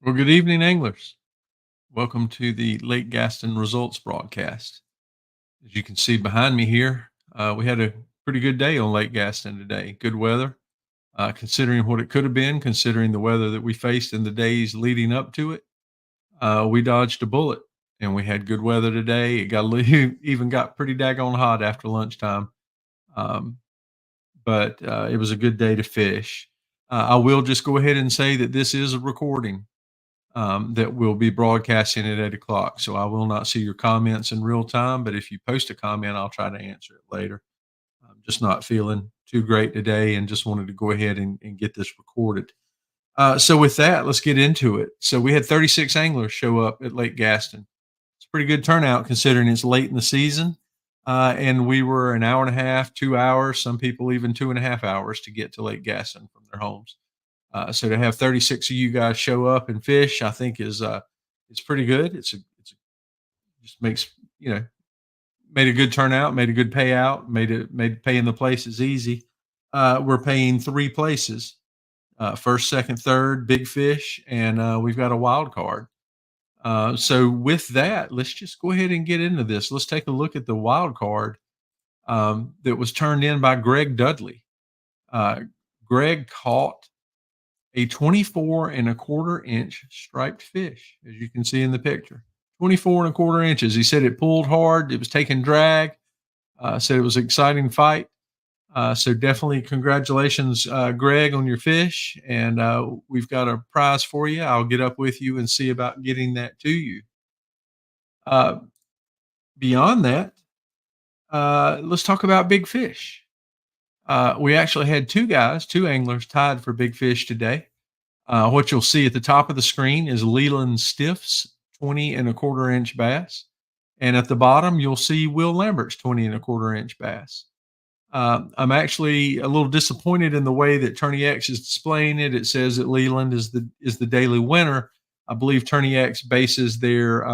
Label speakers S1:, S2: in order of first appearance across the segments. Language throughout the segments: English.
S1: Well, good evening, anglers. Welcome to the Lake Gaston results broadcast. As you can see behind me here, we had a pretty good day on Lake Gaston today. Good weather, considering what it could have been, considering the weather that we faced in the days leading up to it. We dodged a bullet, and we had good weather today. It got even got pretty daggone hot after lunchtime, um, but it was a good day to fish. I will just go ahead and say that this is a recording that will be broadcasting at 8 o'clock. So I will not see your comments in real time, but if you post a comment, I'll try to answer it later. I'm just not feeling too great today and just wanted to go ahead and get this recorded. So with that, let's get into it. So we had 36 anglers show up at Lake Gaston. It's a pretty good turnout considering it's late in the season. And we were an hour and a half, 2 hours, some people even 2.5 hours to get to Lake Gaston from their homes. So to have 36 of you guys show up and fish, I think is it's pretty good. Just makes made a good turnout, made a good payout, made paying the places easy. We're paying three places: first, second, third, big fish, and we've got a wild card. So with that, let's just go ahead and get into this. Let's take a look at the wild card that was turned in by Greg Dudley. Uh, Greg caught a 24 and a quarter inch striped fish, as you can see in the picture. 24 and a quarter inches. He said it pulled hard, it was taking drag, said it was an exciting fight. So definitely congratulations, Greg, on your fish. And we've got a prize for you. I'll get up with you and see about getting that to you. Uh, Beyond that, let's talk about big fish. We actually had two anglers tied for big fish today. What you'll see at the top of the screen is Leland Stiff's 20 and a quarter inch bass. And at the bottom, you'll see Will Lambert's 20 and a quarter inch bass. I'm actually a little disappointed in the way that Tourney X is displaying it. It says that Leland is the daily winner. I believe Tourney X bases their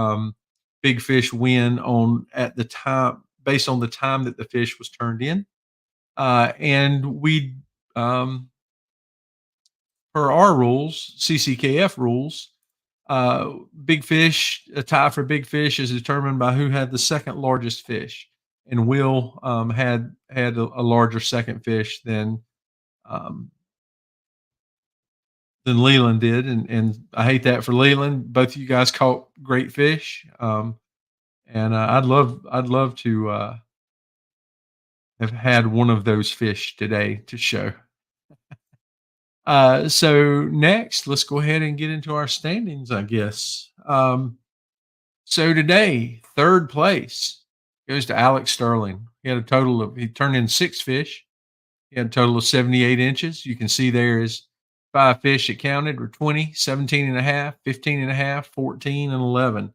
S1: big fish win on at the time based on the time that the fish was turned in. And we um, per our rules, CCKF rules, big fish, a tie for big fish is determined by who had the second largest fish. And Will had a larger second fish um, than Leland did, and I hate that for Leland. Both of you guys caught great fish, and I'd love to have had one of those fish today to show. So next, let's go ahead and get into our standings, I guess. So today, third place goes to Alex Sterling. He turned in six fish. He had a total of 78 inches. You can see there is five fish that counted were 20, 17 and a half, 15 and a half, 14, and 11.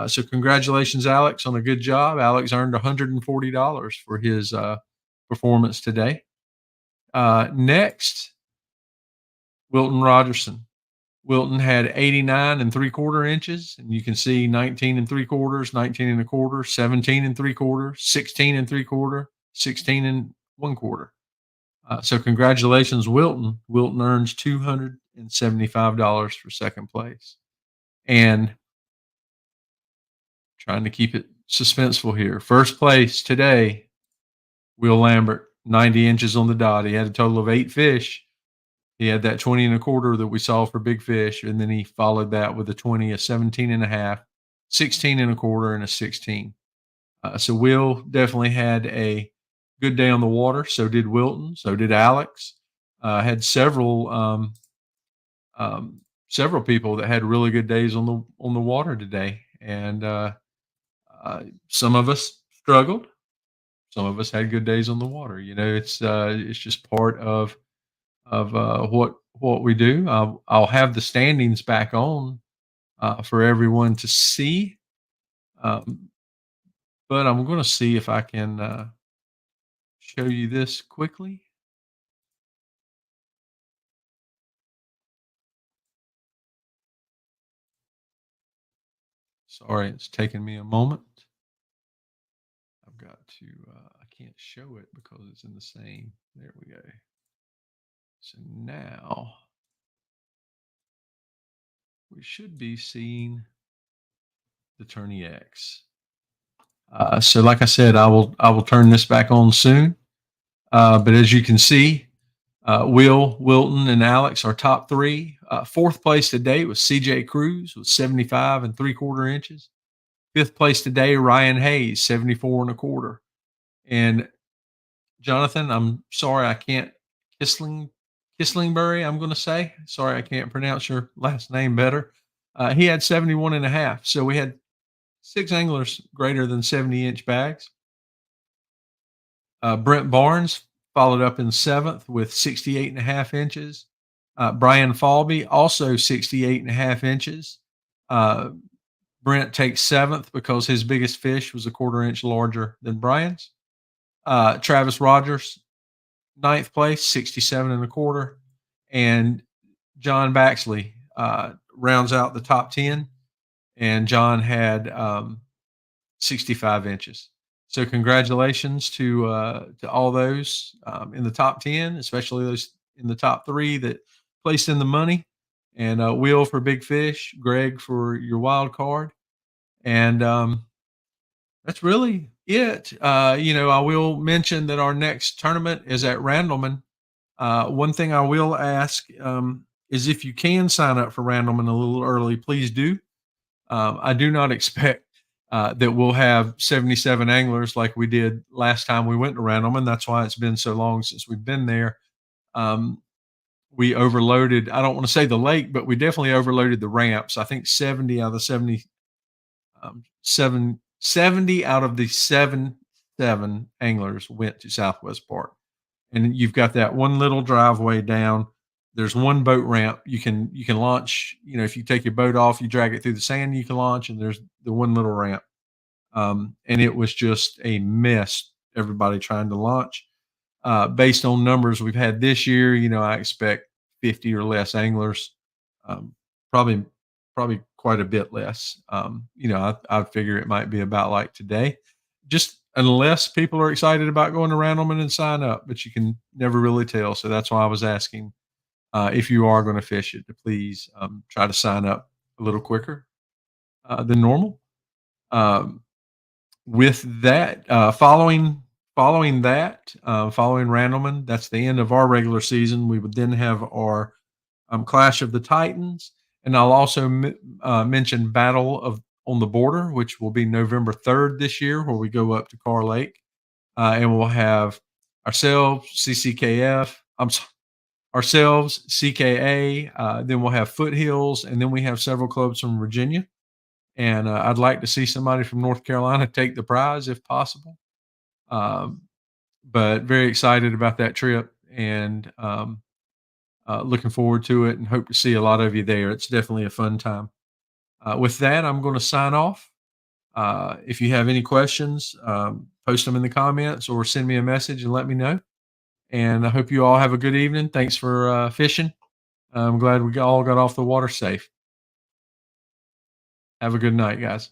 S1: So congratulations, Alex, on a good job. Alex earned $140 for his performance today. Next, Wilton Rogerson. Wilton had 89 and three quarter inches, and you can see 19 and three quarters, 19 and a quarter, 17 and three quarters, 16 and three quarter, 16 and one quarter. So congratulations, Wilton. Wilton earns $275 for second place. And trying to keep it suspenseful here. First place today, Will Lambert, 90 inches on the dot. He had a total of eight fish. He had that 20 and a quarter that we saw for big fish, and then he followed that with a 20, a 17 and a half, 16 and a quarter, and a 16. So Will definitely had a good day on the water. So did Wilton. So did Alex. Had several people that had really good days on the water today, and some of us struggled. Some of us had good days on the water. It's just part of what we do. I'll have the standings back on for everyone to see, um, but I'm going to see if I can show you this quickly. Sorry, it's taking me a moment. I've got to. I can't show it because it's in the same. There we go. So now we should be seeing the Tourney X. So, like I said, I will turn this back on soon. But as you can see, Will, Wilton, and Alex are top three. Fourth place today was CJ Cruz with 75 and 3/4 inches. Fifth place today, Ryan Hayes, 74 and a quarter. And Jonathan, I'm sorry I can't Kisling Kislingbury, I'm going to say. Sorry I can't pronounce your last name better. He had 71 and a half. So we had six anglers greater than 70-inch bags. Brent Barnes followed up in seventh with 68 and a half inches. Brian Falby, also 68 and a half inches. Uh, Brent takes seventh because his biggest fish was a 1/4 inch larger than Brian's. Travis Rogers, ninth place, 67 and a quarter. And John Baxley rounds out the top 10. And John had 65 inches. So congratulations to all those in the top 10, especially those in the top three that placed in the money. And Will for big fish, Greg for your wild card, and that's really it. I will mention that our next tournament is at Randleman. One thing I will ask is if you can sign up for Randleman a little early, please do. I do not expect that we'll have 77 anglers like we did last time we went to Randleman. That's why it's been so long since we've been there. Um, we overloaded, I don't want to say the lake, but we definitely overloaded the ramps. I think 70 out of the 70, 70 out of the seven anglers went to Southwest Park. And you've got that one little driveway down. There's one boat ramp. You can launch. If you take your boat off, you drag it through the sand, you can launch. And there's the one little ramp. And it was just a mess. Everybody trying to launch. Based on numbers we've had this year, I expect 50 or less anglers. Um, probably probably quite a bit less. I figure it might be about like today, just unless people are excited about going to Randleman and sign up, but you can never really tell. So that's why I was asking if you are going to fish it, to please try to sign up a little quicker than normal. Um, with that, following Randleman, that's the end of our regular season. We would then have our Clash of the Titans, and I'll also mention Battle of on the Border, which will be November 3rd this year, where we go up to Carr Lake, and we'll have ourselves, CCKF. Ourselves, CKA. Then we'll have Foothills, and then we have several clubs from Virginia. And I'd like to see somebody from North Carolina take the prize if possible. Um, but very excited about that trip, and looking forward to it, and hope to see a lot of you there. It's definitely a fun time. With that, I'm going to sign off. If you have any questions, post them in the comments or send me a message and let me know. And I hope you all have a good evening. Thanks for fishing. I'm glad we all got off the water safe. Have a good night, guys.